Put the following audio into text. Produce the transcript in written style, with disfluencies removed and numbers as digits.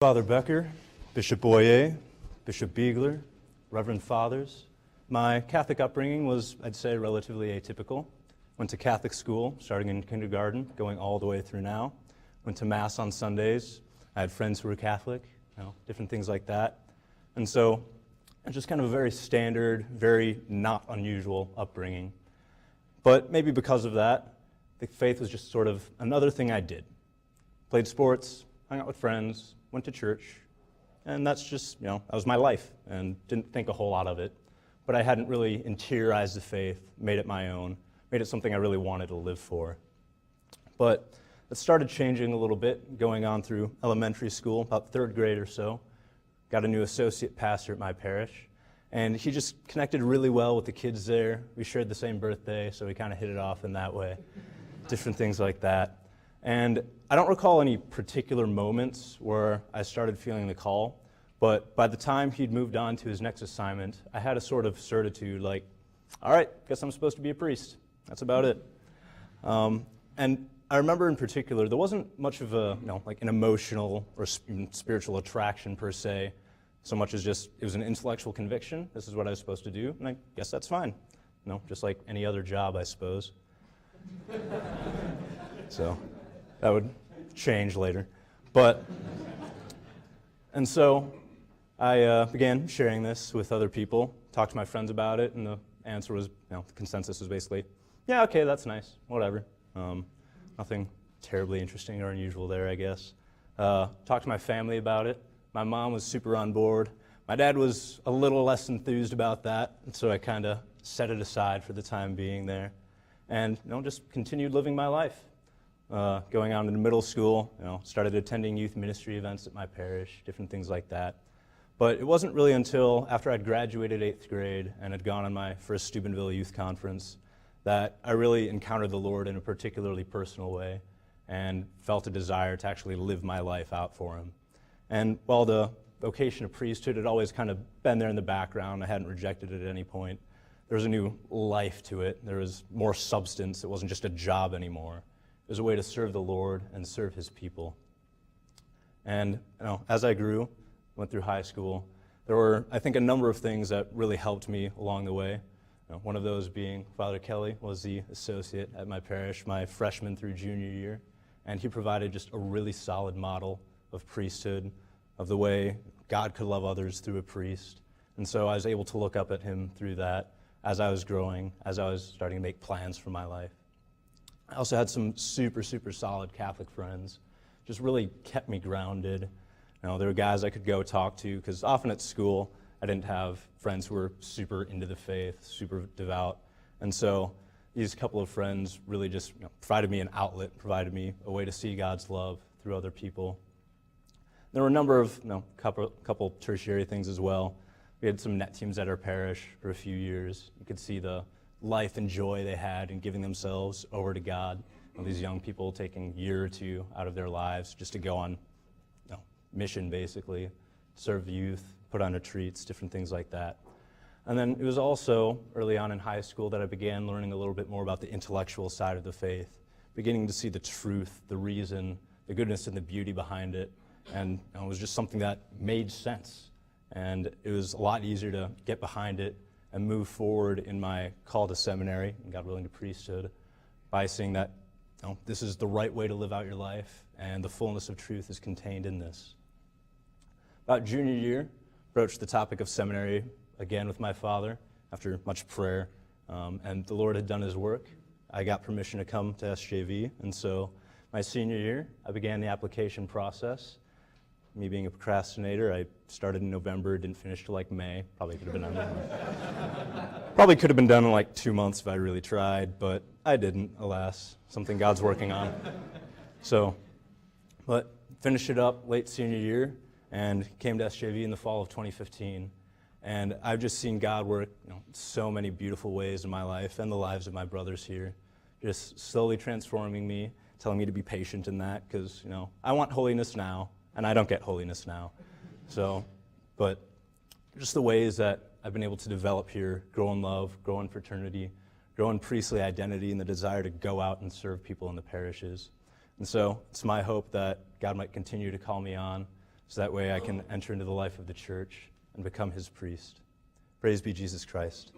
Father Becker, Bishop Boyer, Bishop Beegler, Reverend Fathers. My Catholic upbringing was, I'd say, relatively atypical. Went to Catholic school, starting in kindergarten, going all the way through now. Went to Mass on Sundays. I had friends who were Catholic, different things like that. And so, just kind of a very standard, very not unusual upbringing. But maybe because of that, the faith was just sort of another thing I did. Played sports, hung out with friends, went to church, and that's just, that was my life, and didn't think a whole lot of it. But I hadn't really interiorized the faith, made it my own, made it something I really wanted to live for. But it started changing a little bit, going on through elementary school, about third grade or so. Got a new associate pastor at my parish, and he just connected really well with the kids there. We shared the same birthday, so we kind of hit it off in that way. Different things like that. And I don't recall any particular moments where I started feeling the call, but by the time he'd moved on to his next assignment, I had a sort of certitude like, all right, guess I'm supposed to be a priest. That's about it. And I remember in particular, there wasn't much of a, like an emotional or spiritual attraction per se, so much as just, it was an intellectual conviction. This is what I was supposed to do, and I guess that's fine. Just like any other job, I suppose. So that would change later. And so I began sharing this with other people, talked to my friends about it, and the answer was, the consensus was basically, yeah, okay, that's nice, whatever. Nothing terribly interesting or unusual there, I guess. Talked to my family about it. My mom was super on board. My dad was a little less enthused about that, and so I kind of set it aside for the time being there. And just continued living my life. Going on into middle school, started attending youth ministry events at my parish, different things like that. But it wasn't really until after I'd graduated 8th grade and had gone on my first Steubenville Youth Conference that I really encountered the Lord in a particularly personal way and felt a desire to actually live my life out for Him. And while the vocation of priesthood had always kind of been there in the background, I hadn't rejected it at any point, there was a new life to it. There was more substance. It wasn't just a job anymore. It was a way to serve the Lord and serve His people. And as I grew, went through high school, there were, I think, a number of things that really helped me along the way. One of those being Father Kelly was the associate at my parish my freshman through junior year, and he provided just a really solid model of priesthood, of the way God could love others through a priest. And so I was able to look up at him through that as I was growing, as I was starting to make plans for my life. I also had some super, super solid Catholic friends, just really kept me grounded. There were guys I could go talk to, because often at school, I didn't have friends who were super into the faith, super devout. And so these couple of friends really just provided me an outlet, provided me a way to see God's love through other people. There were a number of couple tertiary things as well. We had some net teams at our parish for a few years. You could see the life and joy they had in giving themselves over to God. These young people taking a year or two out of their lives just to go on mission, basically, serve the youth, put on retreats, different things like that. And then it was also early on in high school that I began learning a little bit more about the intellectual side of the faith, beginning to see the truth, the reason, the goodness and the beauty behind it. And it was just something that made sense. And it was a lot easier to get behind it and move forward in my call to seminary, and God willing to priesthood, by seeing that this is the right way to live out your life, and the fullness of truth is contained in this. About junior year, broached the topic of seminary again with my father after much prayer, and the Lord had done His work. I got permission to come to SJV, and so my senior year, I began the application process. Me being a procrastinator, I started in November, didn't finish till like May. Probably could have been done in like 2 months if I really tried, but I didn't, alas. Something God's working on. But finished it up late senior year and came to SJV in the fall of 2015. And I've just seen God work so many beautiful ways in my life and the lives of my brothers here, just slowly transforming me, telling me to be patient in that, because I want holiness now, and I don't get holiness now. But just the ways that I've been able to develop here, grow in love, grow in fraternity, grow in priestly identity, and the desire to go out and serve people in the parishes. And so it's my hope that God might continue to call me on so that way I can enter into the life of the church and become his priest. Praise be Jesus Christ.